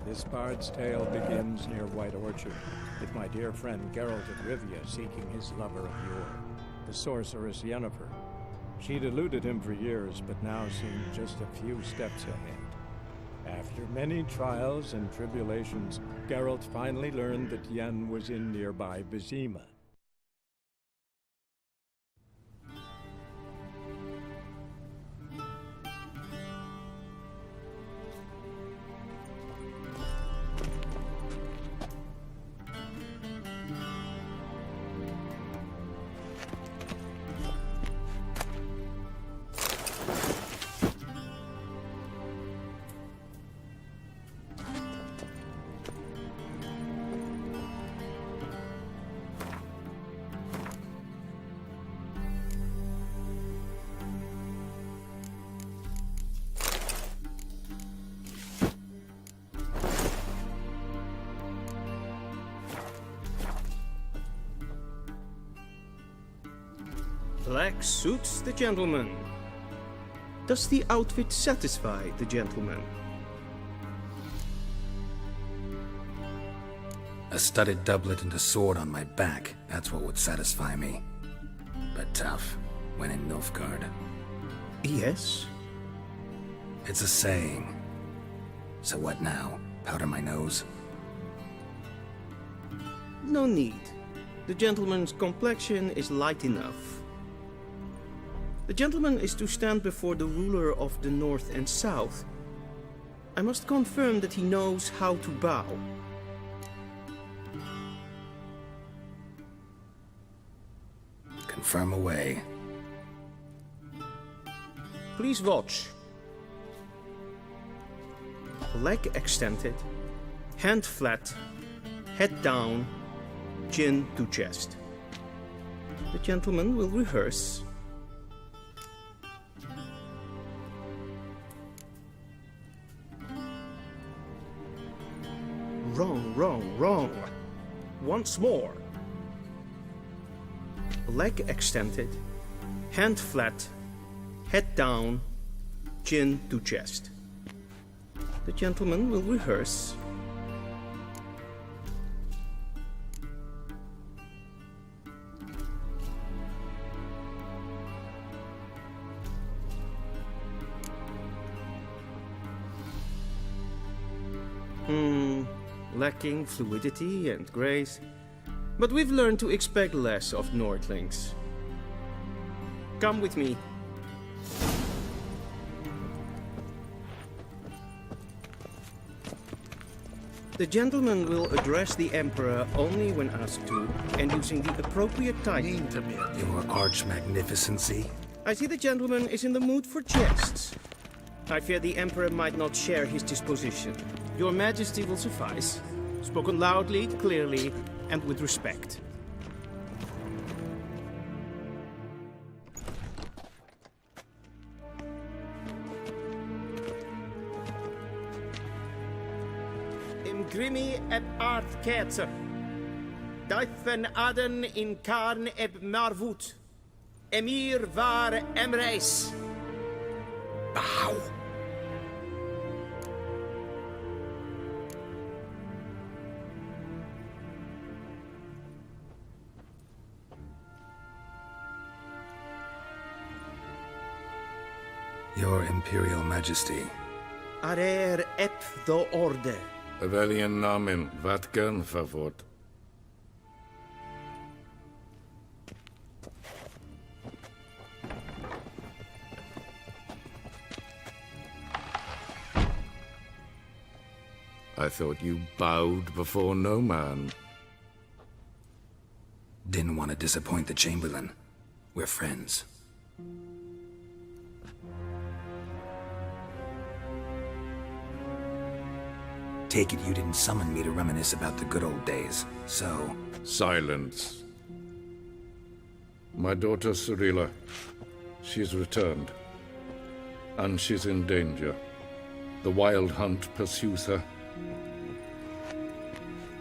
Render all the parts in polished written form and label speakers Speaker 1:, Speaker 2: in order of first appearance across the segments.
Speaker 1: This bard's tale begins near White Orchard, with my dear friend Geralt of Rivia seeking his lover of yore, the sorceress Yennefer. She'd eluded him for years, but now seemed just a few steps ahead. After many trials and tribulations, Geralt finally learned that Yen was in nearby Wyzima.
Speaker 2: Black suits the gentleman. Does the outfit satisfy the gentleman?
Speaker 3: A studded doublet and a sword on my back, that's what would satisfy me. But tough, when in Nilfgaard.
Speaker 2: Yes.
Speaker 3: It's a saying. So what now? Powder my nose?
Speaker 2: No need. The gentleman's complexion is light enough. The gentleman is to stand before the ruler of the North and South. I must confirm that he knows how to bow.
Speaker 3: Confirm away.
Speaker 2: Please watch. Leg extended, hand flat, head down, chin to chest. The gentleman will rehearse. Wrong, wrong, wrong. Once more. Leg extended, hand flat, head down, chin to chest. The gentleman will rehearse. Lacking fluidity and grace, but we've learned to expect less of Nordlings. Come with me. The gentleman will address the Emperor only when asked to, and using the appropriate title.
Speaker 3: Your arch-magnificency?
Speaker 2: I see the gentleman is in the mood for jests. I fear the Emperor might not share his disposition. Your Majesty will suffice. Spoken loudly, clearly, and with respect. Imgrimi eb art ketzer. Duifen aden in karn eb marvoet. Emir var emreis.
Speaker 3: Bow! Your Imperial Majesty.
Speaker 2: Arer ep the orde.
Speaker 4: Weljen namen, wat gern favort. I thought you bowed before no man.
Speaker 3: Didn't want to disappoint the Chamberlain. We're friends. Take it you didn't summon me to reminisce about the good old days, so...
Speaker 4: Silence. My daughter Cirilla, she's returned. And she's in danger. The Wild Hunt pursues her.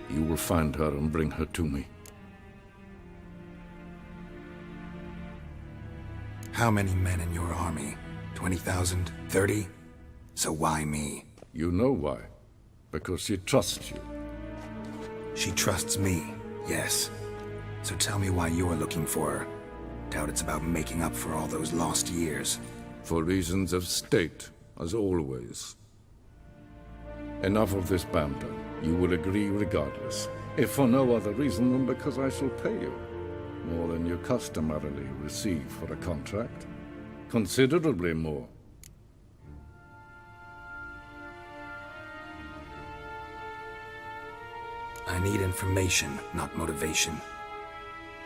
Speaker 4: You will find her and bring her to me.
Speaker 3: How many men in your army? 20,000? 30? So why me?
Speaker 4: You know why. Because she trusts you.
Speaker 3: She trusts me, yes. So tell me why you're looking for her. Doubt it's about making up for all those lost years.
Speaker 4: For reasons of state, as always. Enough of this banter. You will agree regardless. If for no other reason than because I shall pay you. More than you customarily receive for a contract. Considerably more.
Speaker 3: I need information, not motivation.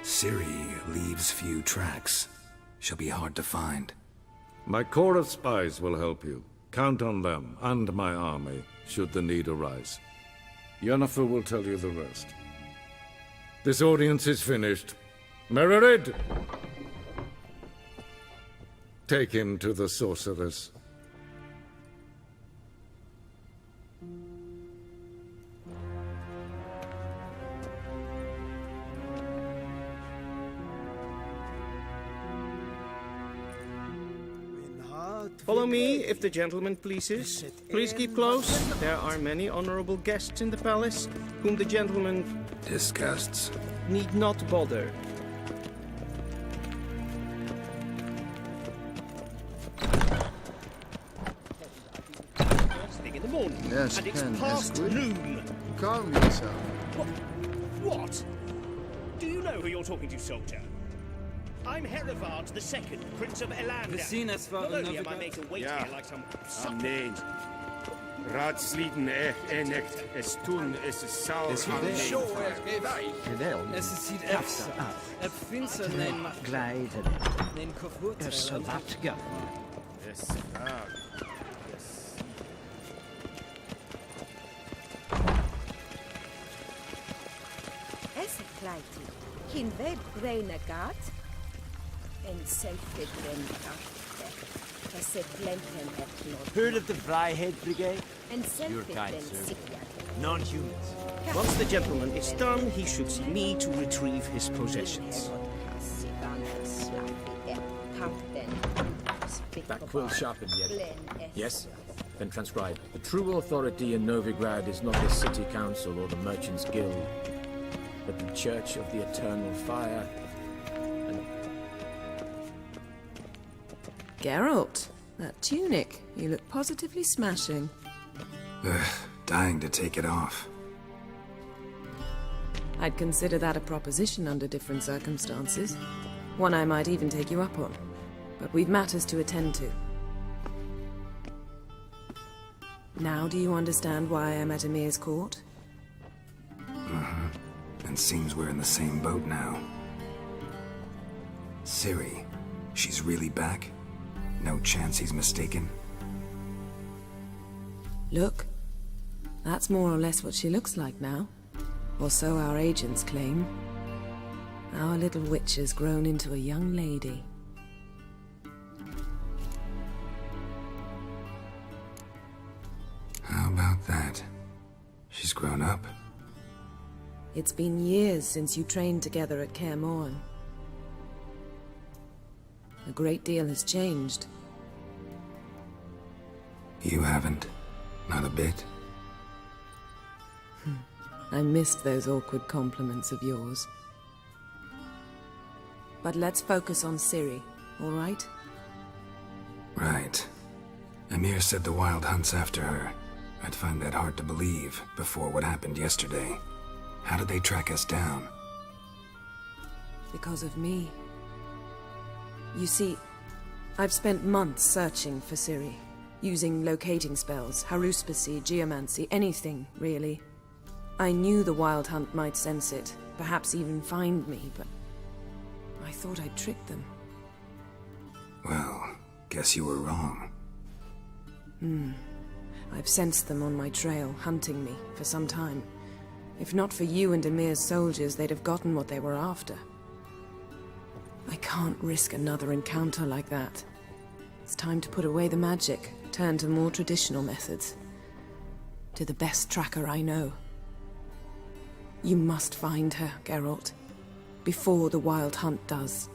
Speaker 3: Ciri leaves few tracks. She'll be hard to find.
Speaker 4: My corps of spies will help you. Count on them, and my army, should the need arise. Yennefer will tell you the rest. This audience is finished. Mererid! Take him to the sorceress.
Speaker 2: Follow me, if the gentleman pleases. Please keep close. There are many honorable guests in the palace, whom the gentleman
Speaker 3: Disgusts.
Speaker 2: need not bother.
Speaker 5: First thing in the morning,
Speaker 6: Yes,
Speaker 5: and it's
Speaker 6: Ken,
Speaker 5: past
Speaker 6: Esquire.
Speaker 5: noon.
Speaker 6: Calm yourself.
Speaker 5: What? Do you know who you're talking to, soldier? I'm Herivard II, Prince of Elander.
Speaker 7: We zien het van
Speaker 5: Not
Speaker 7: een
Speaker 5: only am I
Speaker 7: navigator.
Speaker 5: made to wait
Speaker 8: Ja.
Speaker 5: here like some sucker.
Speaker 8: Amen. Raadsliden echt es tun es zou
Speaker 7: Es ziet echt het vindt een
Speaker 9: Glijden.
Speaker 7: een koffer.
Speaker 9: Zodat gaan.
Speaker 8: Es vraag.
Speaker 10: Esse kleiti, hin web reine gat, en selfie bren karte, esse blenten et lord,
Speaker 9: Heard of the Vryhead Brigade?
Speaker 10: en selfie
Speaker 9: kind,
Speaker 10: bren
Speaker 9: sir.
Speaker 10: sikja.
Speaker 9: Non-humans.
Speaker 2: Once the gentleman is done, he should see me to retrieve his possessions.
Speaker 11: That quill sharpened yet? Yes? Then transcribe. The true authority in Novigrad is not the city council or the merchants' guild, but the Church of the Eternal Fire.
Speaker 12: Geralt, that tunic. You look positively smashing.
Speaker 3: Ugh, dying to take it off.
Speaker 12: I'd consider that a proposition under different circumstances. One I might even take you up on. But we've matters to attend to. Now do you understand why I'm at Emir's court?
Speaker 3: And seems we're in the same boat now. Ciri, she's really back? No chance he's mistaken?
Speaker 12: Look. That's more or less what she looks like now. Or so our agents claim. Our little witch has grown into a young lady.
Speaker 3: How about that? She's grown up?
Speaker 12: It's been years since you trained together at Kaer Morhen. A great deal has changed.
Speaker 3: You haven't? Not a bit?
Speaker 12: I missed those awkward compliments of yours. But let's focus on Ciri, all right?
Speaker 3: Right. Emir said the Wild Hunt's after her. I'd find that hard to believe before what happened yesterday. How did they track us down?
Speaker 12: Because of me. You see, I've spent months searching for Ciri, using locating spells, haruspicy, geomancy, anything, really. I knew the Wild Hunt might sense it, perhaps even find me, but I thought I'd tricked them.
Speaker 3: Well, guess you were wrong.
Speaker 12: I've sensed them on my trail, hunting me, for some time. If not for you and Emir's soldiers, they'd have gotten what they were after. I can't risk another encounter like that. It's time to put away the magic, turn to more traditional methods. To the best tracker I know. You must find her, Geralt. Before the Wild Hunt does.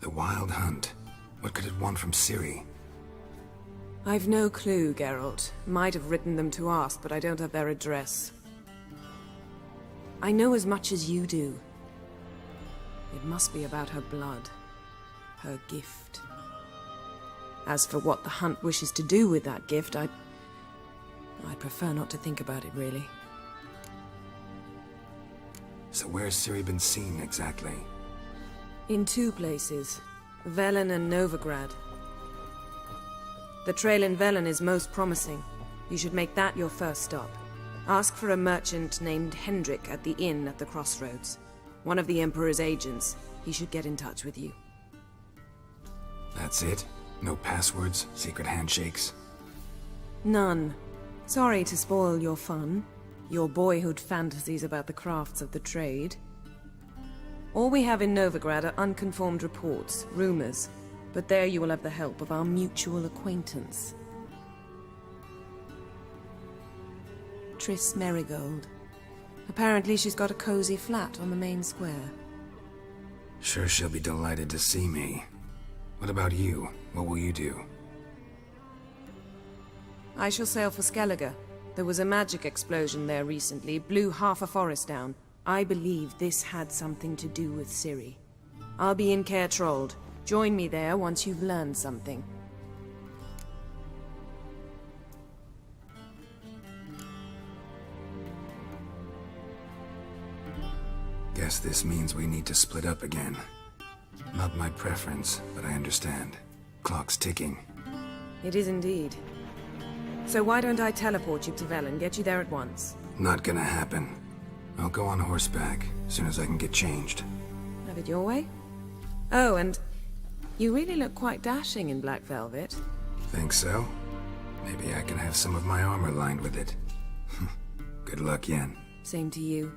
Speaker 3: The Wild Hunt. What could it want from Ciri?
Speaker 12: I've no clue, Geralt. Might have written them to ask, but I don't have their address. I know as much as you do. It must be about her blood. Her gift. As for what the hunt wishes to do with that gift, I'd prefer not to think about it, really.
Speaker 3: So where's Ciri been seen, exactly?
Speaker 12: In 2 places. Velen and Novigrad. The trail in Velen is most promising. You should make that your first stop. Ask for a merchant named Hendrik at the inn at the crossroads. One of the Emperor's agents. He should get in touch with you.
Speaker 3: That's it? No passwords? Secret handshakes?
Speaker 12: None. Sorry to spoil your fun. Your boyhood fantasies about the crafts of the trade. All we have in Novigrad are unconfirmed reports, rumors. But there you will have the help of our mutual acquaintance. Triss Merigold. Apparently she's got a cozy flat on the main square.
Speaker 3: Sure she'll be delighted to see me. What about you? What will you do?
Speaker 12: I shall sail for Skellige. There was a magic explosion there recently, blew half a forest down. I believe this had something to do with Ciri. I'll be in Caer Trold. Join me there once you've learned something.
Speaker 3: Guess this means we need to split up again. Not my preference, but I understand. Clock's ticking.
Speaker 12: It is indeed. So why don't I teleport you to Velen, get you there at once?
Speaker 3: Not gonna happen. I'll go on horseback, as soon as I can get changed.
Speaker 12: Have it your way? Oh, and you really look quite dashing in black velvet.
Speaker 3: Think so? Maybe I can have some of my armor lined with it. Good luck, Yen.
Speaker 12: Same to you.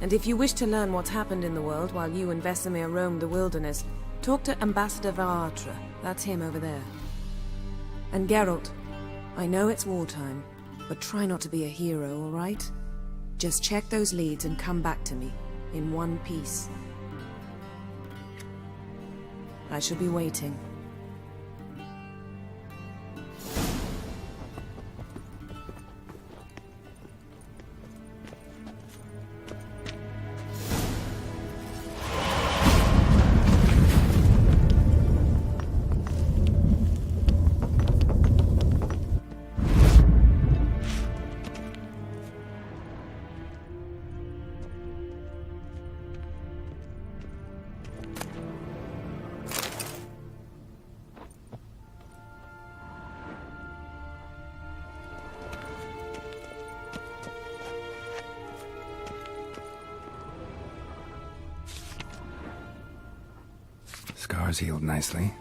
Speaker 12: And if you wish to learn what's happened in the world while you and Vesemir roamed the wilderness, talk to Ambassador Varatra. That's him over there. And Geralt, I know it's wartime, but try not to be a hero, all right? Just check those leads and come back to me, in one piece. I shall be waiting.
Speaker 3: Scars healed nicely.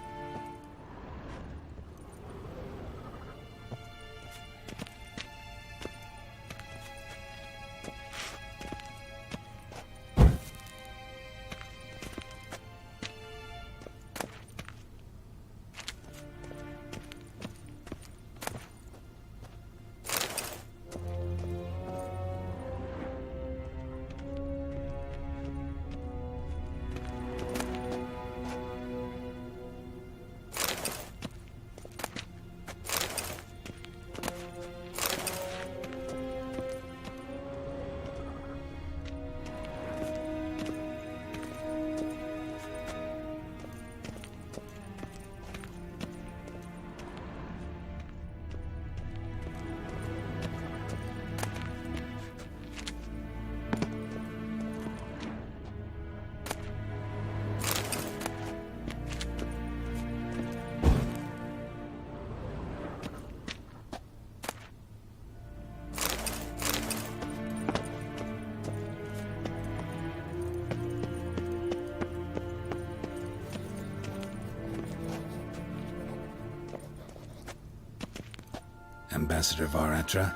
Speaker 3: Ambassador Varatra.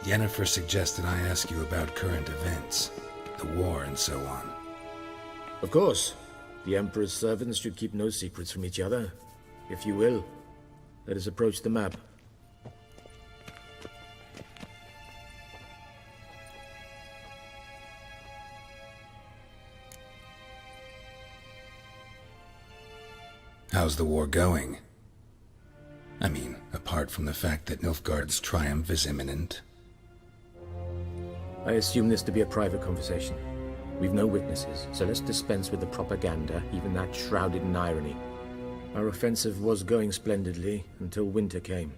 Speaker 3: Yennefer suggested I ask you about current events, the war and so on.
Speaker 11: Of course. The Emperor's servants should keep no secrets from each other. If you will, let us approach the map.
Speaker 3: How's the war going? I mean, apart from the fact that Nilfgaard's triumph is imminent.
Speaker 11: I assume this to be a private conversation. We've no witnesses, so let's dispense with the propaganda, even that shrouded in irony. Our offensive was going splendidly until winter came.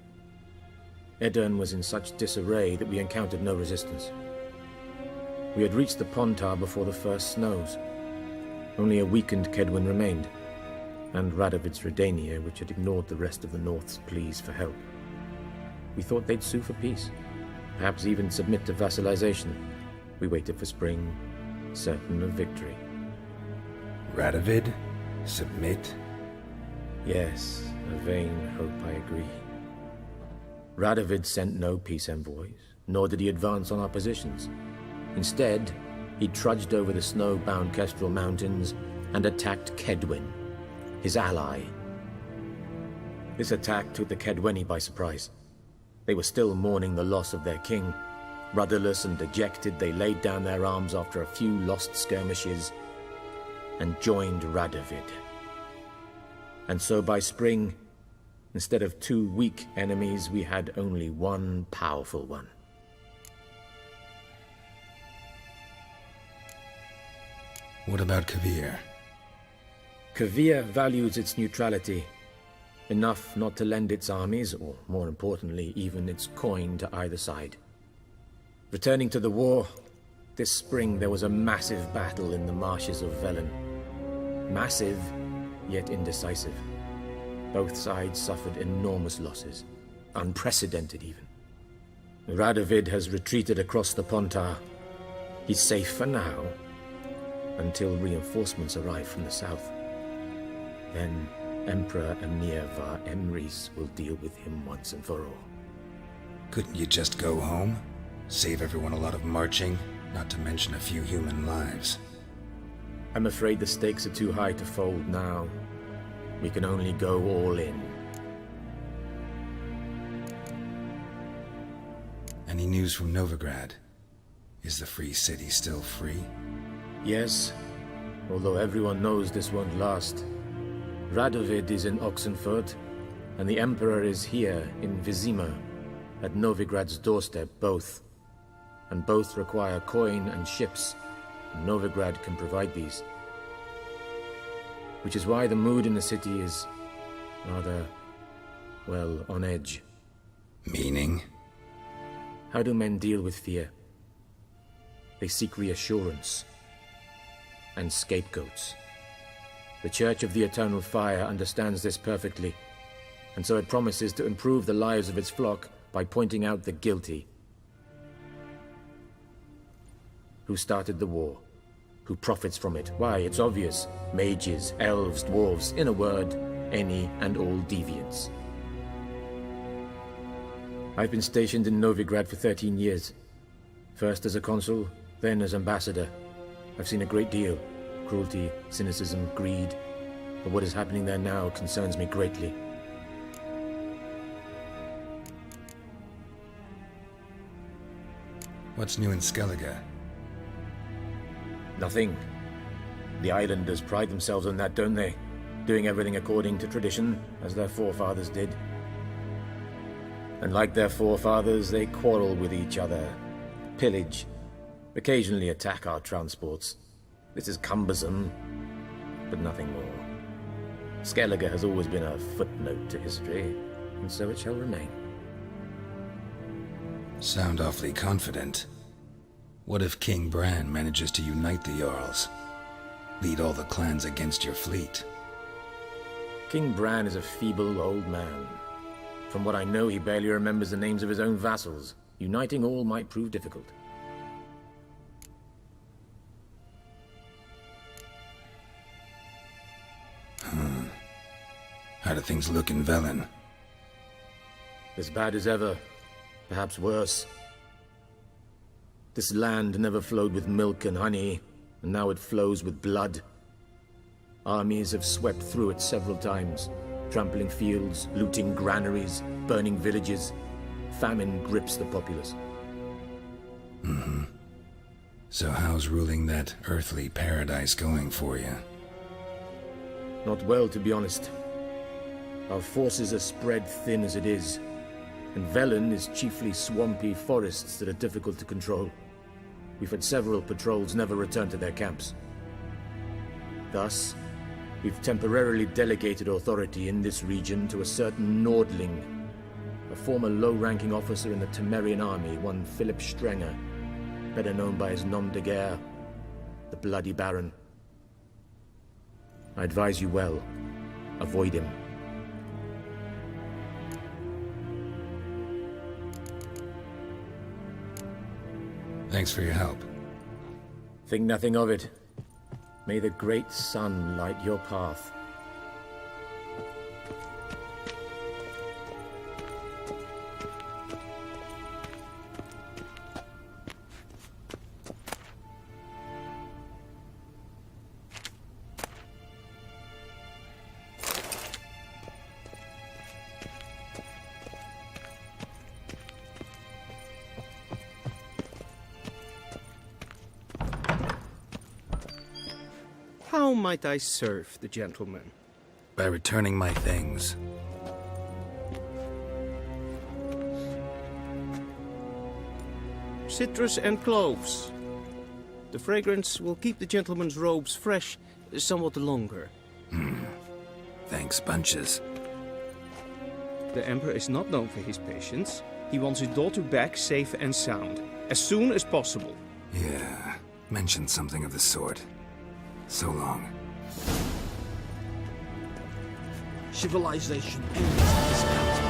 Speaker 11: Edirn was in such disarray that we encountered no resistance. We had reached the Pontar before the first snows. Only a weakened Kedwin remained, and Radovid's Redania, which had ignored the rest of the North's pleas for help. We thought they'd sue for peace, perhaps even submit to vassalization. We waited for spring, certain of victory.
Speaker 3: Radovid? Submit?
Speaker 11: Yes, a vain hope, I agree. Radovid sent no peace envoys, nor did he advance on our positions. Instead, he trudged over the snow-bound Kestrel Mountains and attacked Kedwin, his ally. This attack took the Kedweni by surprise. They were still mourning the loss of their king. Rudderless and dejected, they laid down their arms after a few lost skirmishes and joined Radovid. And so by spring, instead of 2 weak enemies, we had only one powerful one.
Speaker 3: What about Kavir?
Speaker 11: Kavir values its neutrality, enough not to lend its armies, or more importantly, even its coin to either side. Returning to the war, this spring there was a massive battle in the marshes of Velen. Massive, yet indecisive. Both sides suffered enormous losses, unprecedented even. Radovid has retreated across the Pontar. He's safe for now, until reinforcements arrive from the south. Then Emperor Emir var Emrys will deal with him once and for all.
Speaker 3: Couldn't you just go home? Save everyone a lot of marching, not to mention a few human lives.
Speaker 11: I'm afraid the stakes are too high to fold now. We can only go all in.
Speaker 3: Any news from Novigrad? Is the free city still free?
Speaker 11: Yes, although everyone knows this won't last. Radovid is in Oxenfurt, and the Emperor is here in Wyzima, at Novigrad's doorstep, both. And both require coin and ships, and Novigrad can provide these. Which is why the mood in the city is rather, well, on edge.
Speaker 3: Meaning?
Speaker 11: How do men deal with fear? They seek reassurance and scapegoats. The Church of the Eternal Fire understands this perfectly, and so it promises to improve the lives of its flock by pointing out the guilty. Who started the war? Who profits from it? Why, it's obvious. Mages, elves, dwarves, in a word, any and all deviants. I've been stationed in Novigrad for 13 years. First as a consul, then as ambassador. I've seen a great deal. Cruelty, cynicism, greed. But what is happening there now concerns me greatly.
Speaker 3: What's new in Skellige?
Speaker 11: Nothing. The islanders pride themselves on that, don't they? Doing everything according to tradition, as their forefathers did. And like their forefathers, they quarrel with each other, pillage, occasionally attack our transports. This is cumbersome, but nothing more. Skellige has always been a footnote to history, and so it shall remain.
Speaker 3: Sound awfully confident. What if King Bran manages to unite the Jarls? Lead all the clans against your fleet?
Speaker 11: King Bran is a feeble old man. From what I know, he barely remembers the names of his own vassals. Uniting all might prove difficult.
Speaker 3: How do things look in Velen?
Speaker 11: As bad as ever. Perhaps worse. This land never flowed with milk and honey, and now it flows with blood. Armies have swept through it several times, trampling fields, looting granaries, burning villages. Famine grips the populace.
Speaker 3: So how's ruling that earthly paradise going for you?
Speaker 11: Not well, to be honest. Our forces are spread thin as it is, and Velen is chiefly swampy forests that are difficult to control. We've had several patrols never return to their camps. Thus, we've temporarily delegated authority in this region to a certain Nordling, a former low-ranking officer in the Temerian army, one Philip Strenger, better known by his nom de guerre, the Bloody Baron. I advise you well, avoid him.
Speaker 3: Thanks for your help.
Speaker 11: Think nothing of it. May the great sun light your path.
Speaker 2: How might I serve the gentleman?
Speaker 3: By returning my things.
Speaker 2: Citrus and cloves. The fragrance will keep the gentleman's robes fresh somewhat longer.
Speaker 3: Thanks, bunches.
Speaker 2: The Emperor is not known for his patience. He wants his daughter back safe and sound, as soon as possible.
Speaker 3: Yeah, mentioned something of the sort. So long.
Speaker 9: Civilization ends at this mountain.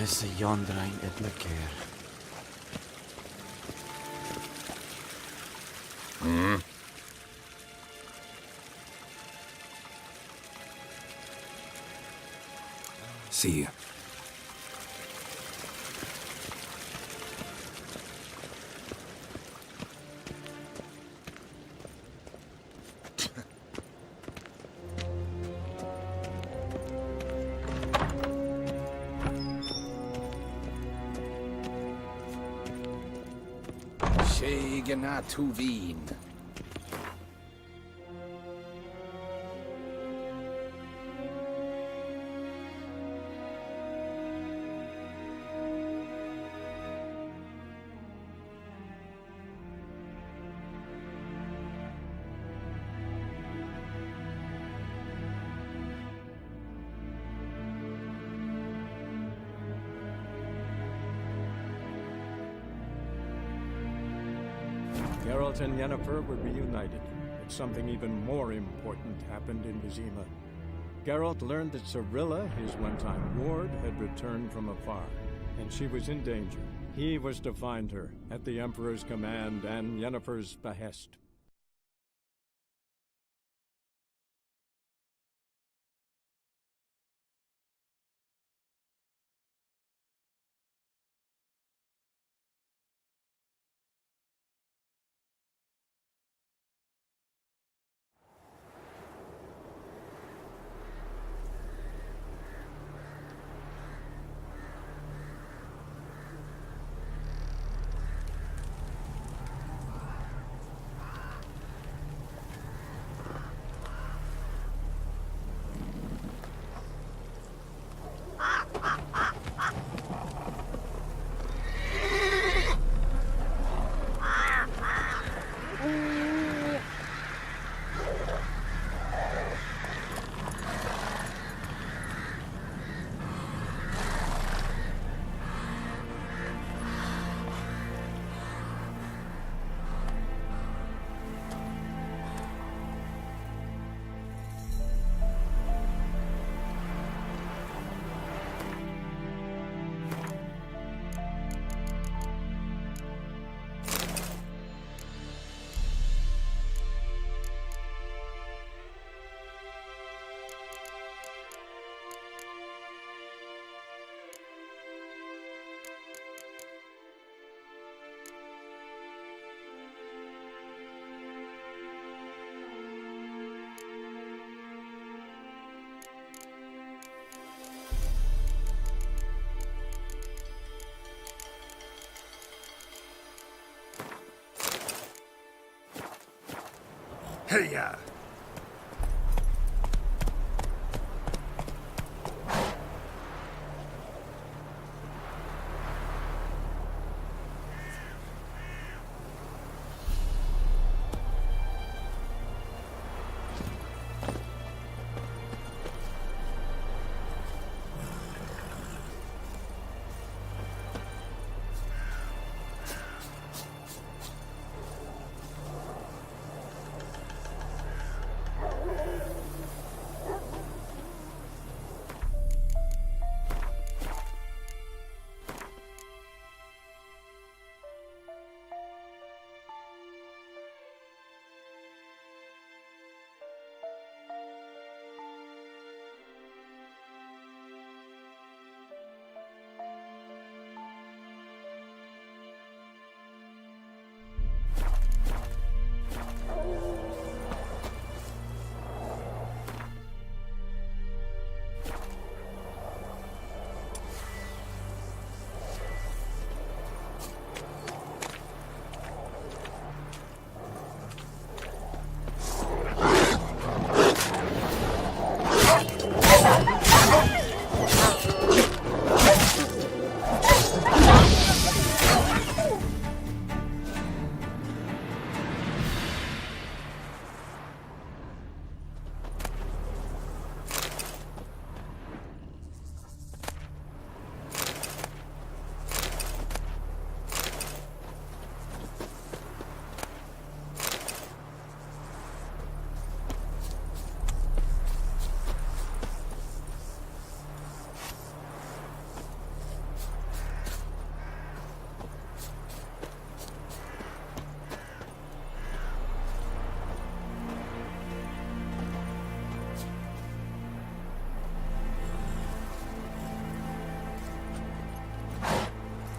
Speaker 9: Esse jondrain et me care.
Speaker 3: See you.
Speaker 9: Schegena tu Wien.
Speaker 1: Geralt and Yennefer were reunited, but something even more important happened in Wyzima. Geralt learned that Cirilla, his one-time ward, had returned from afar, and she was in danger. He was to find her, at the Emperor's command and Yennefer's behest.
Speaker 3: Hey-ya!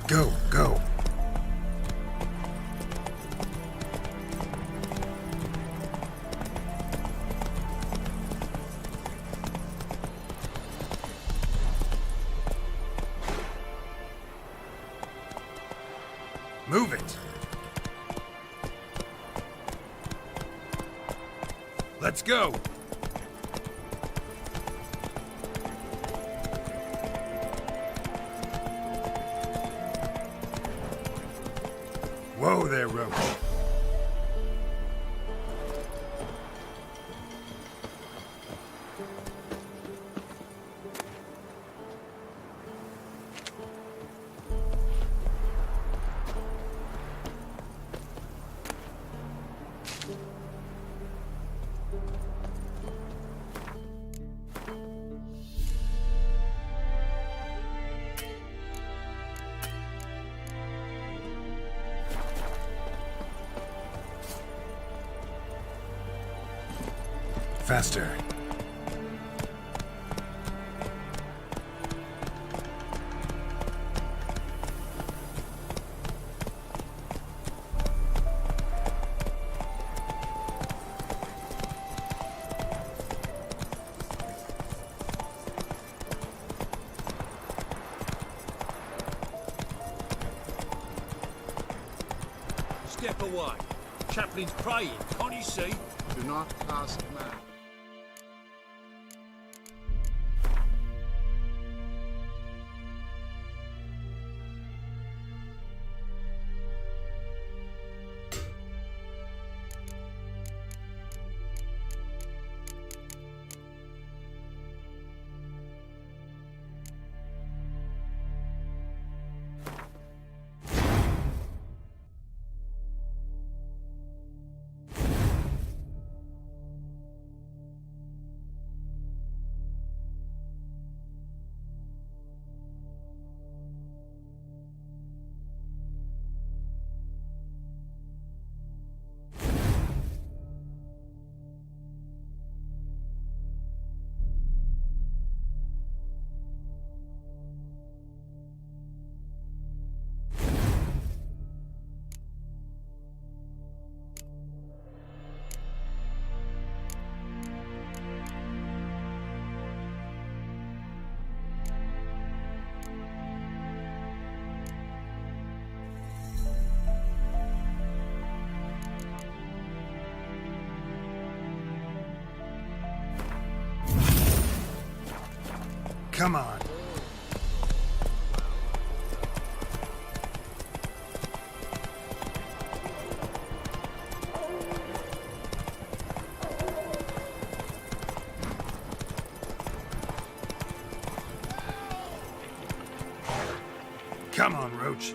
Speaker 3: Go, go. Move it. Let's go. Whoa there, Roach. Faster.
Speaker 6: Step away. Chaplain's praying, can't you see?
Speaker 13: Do not cast man.
Speaker 14: Come on. Come on, Roach.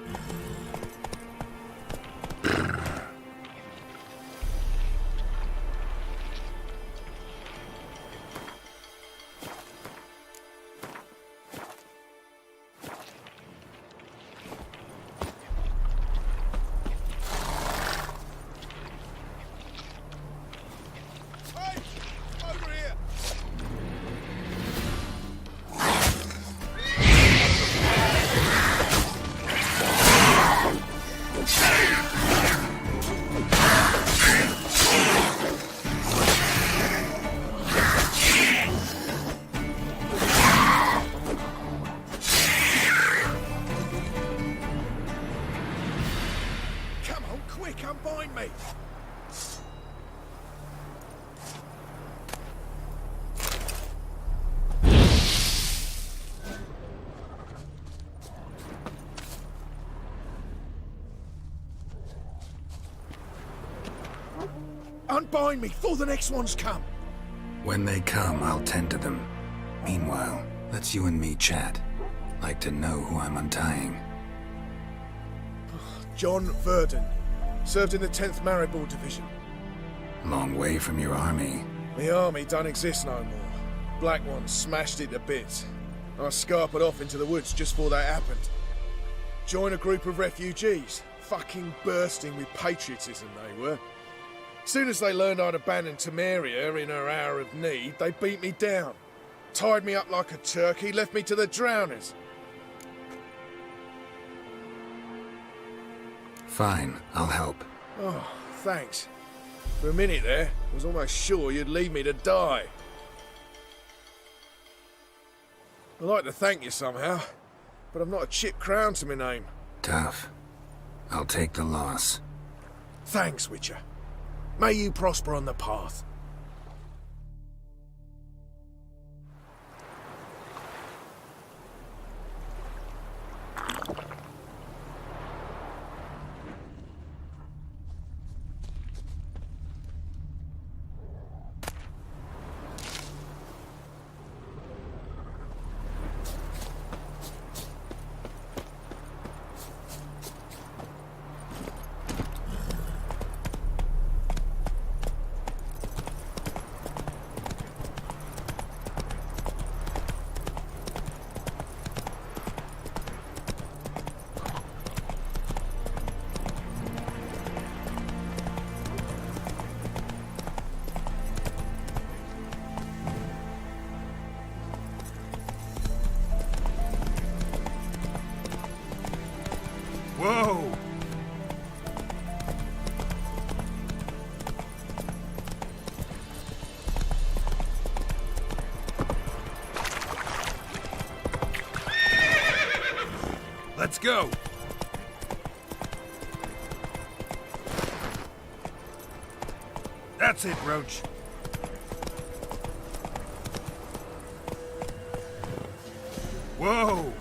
Speaker 15: Unbind me before the next ones come.
Speaker 3: When they come, I'll tend to them. Meanwhile, let's you and me chat. Like to know who I'm untying.
Speaker 15: John Verdon. Served in the 10th Maribor Division.
Speaker 3: Long way from your army.
Speaker 15: The army don't exist no more. Black Ones smashed it to bits. I scarpered off into the woods just before that happened. Joined a group of refugees. Fucking bursting with patriotism they were. Soon as they learned I'd abandoned Temeria in her hour of need, they beat me down. Tied me up like a turkey, left me to the drowners.
Speaker 3: Fine, I'll help.
Speaker 15: Oh, thanks. For a minute there, I was almost sure you'd leave me to die. I'd like to thank you somehow, but I've not a chip crown to my name.
Speaker 3: Tough. I'll take the loss.
Speaker 15: Thanks, Witcher. May you prosper on the path.
Speaker 14: Whoa! Let's go! That's it, Roach. Whoa!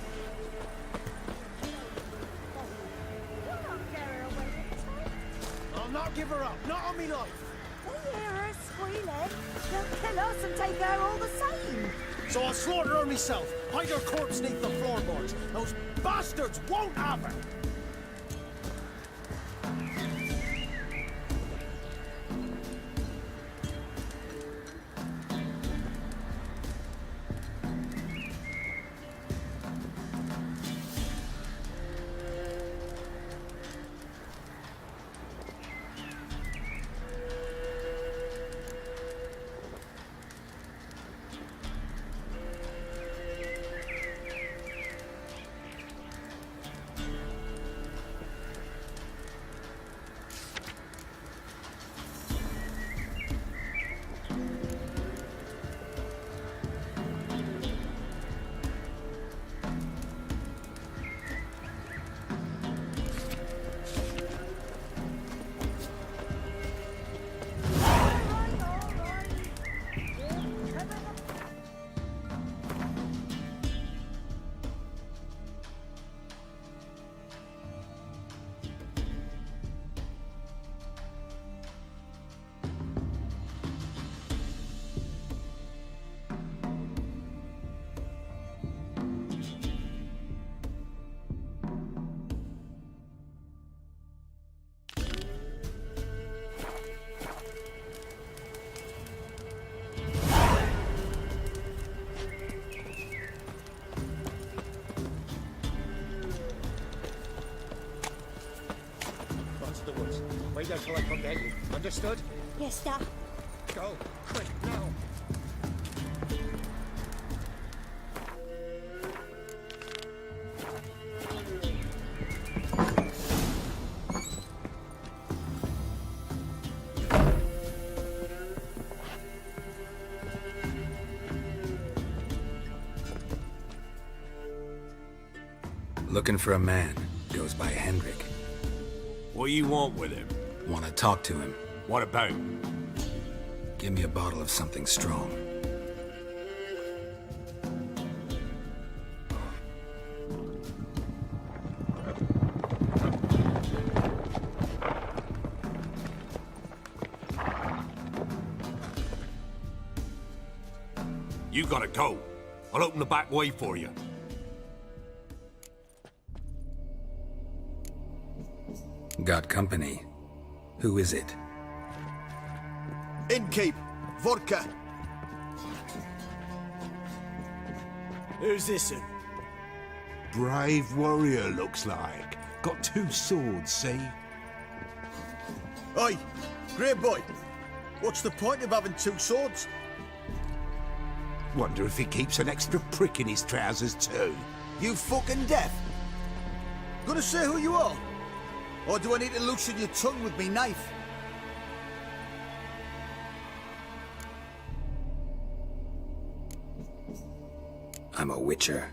Speaker 5: I'll not give her up, not on me life.
Speaker 10: They hear her squealing. They'll kill us and take her all the same.
Speaker 5: So I'll slaughter her myself, hide her corpse neath the floorboards. Those bastards won't have her.
Speaker 6: till I come get you. Understood?
Speaker 10: Yes, sir.
Speaker 6: Go, quick, now.
Speaker 3: Looking for a man. Goes by Hendrik.
Speaker 14: What do you want with him?
Speaker 3: Want to talk to him.
Speaker 14: What about?
Speaker 3: Give me a bottle of something strong.
Speaker 14: You gotta go. I'll open the back way for you.
Speaker 3: Got company. Who is it?
Speaker 15: Innkeep. Vodka.
Speaker 5: Who's this?
Speaker 14: Brave warrior, looks like. Got 2 swords, see?
Speaker 15: Oi, grey boy. What's the point of having 2 swords?
Speaker 14: Wonder if he keeps an extra prick in his trousers too.
Speaker 15: You fucking deaf? Gonna say who you are? Or do I need to loosen your tongue with me knife?
Speaker 3: I'm a witcher.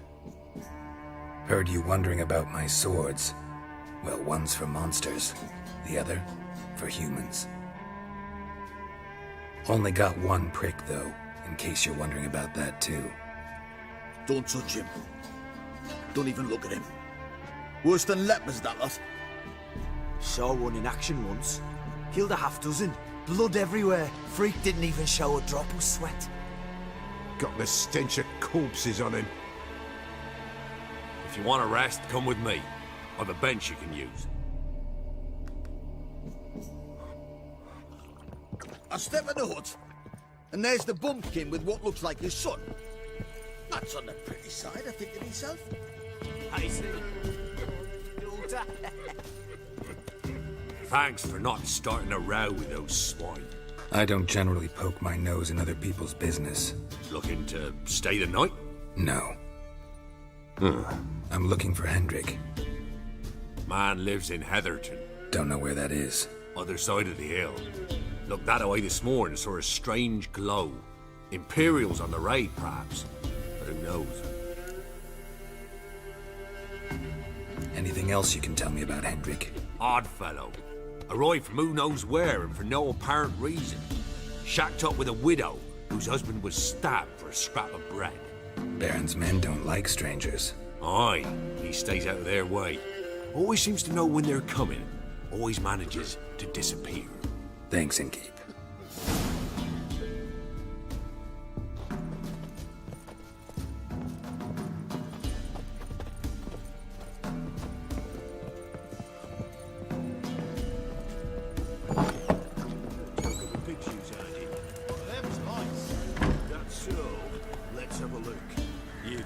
Speaker 3: Heard you wondering about my swords. Well, one's for monsters, the other for humans. Only got 1 prick, though, in case you're wondering about that, too.
Speaker 15: Don't touch him. Don't even look at him. Worse than lepers, that lot.
Speaker 16: Saw one in action once. Killed a half-dozen. Blood everywhere. Freak didn't even show a drop of sweat.
Speaker 14: Got the stench of corpses on him.
Speaker 6: If you want a rest, come with me. I've a bench you can use.
Speaker 15: I step in the hut, and there's the bumpkin with what looks like his son. That's on the pretty side, I think to myself.
Speaker 5: I see.
Speaker 6: Thanks for not starting a row with those swine.
Speaker 3: I don't generally poke my nose in other people's business.
Speaker 6: Looking to stay the night?
Speaker 3: No. I'm looking for Hendrik.
Speaker 6: Man lives in Heatherton.
Speaker 3: Don't know where that is.
Speaker 6: Other side of the hill. Looked that away this morning, saw a strange glow. Imperials on the raid, perhaps. But who knows?
Speaker 3: Anything else you can tell me about Hendrik?
Speaker 6: Odd fellow. Arrived from who knows where and for no apparent reason. Shacked up with a widow whose husband was stabbed for a scrap of bread.
Speaker 3: Baron's men don't like strangers.
Speaker 6: Aye, he stays out of their way. Always seems to know when they're coming. Always manages to disappear.
Speaker 3: Thanks, Innkeep.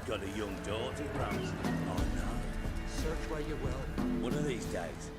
Speaker 5: Got a young daughter, perhaps? Oh, no. Search where you will. One of these days,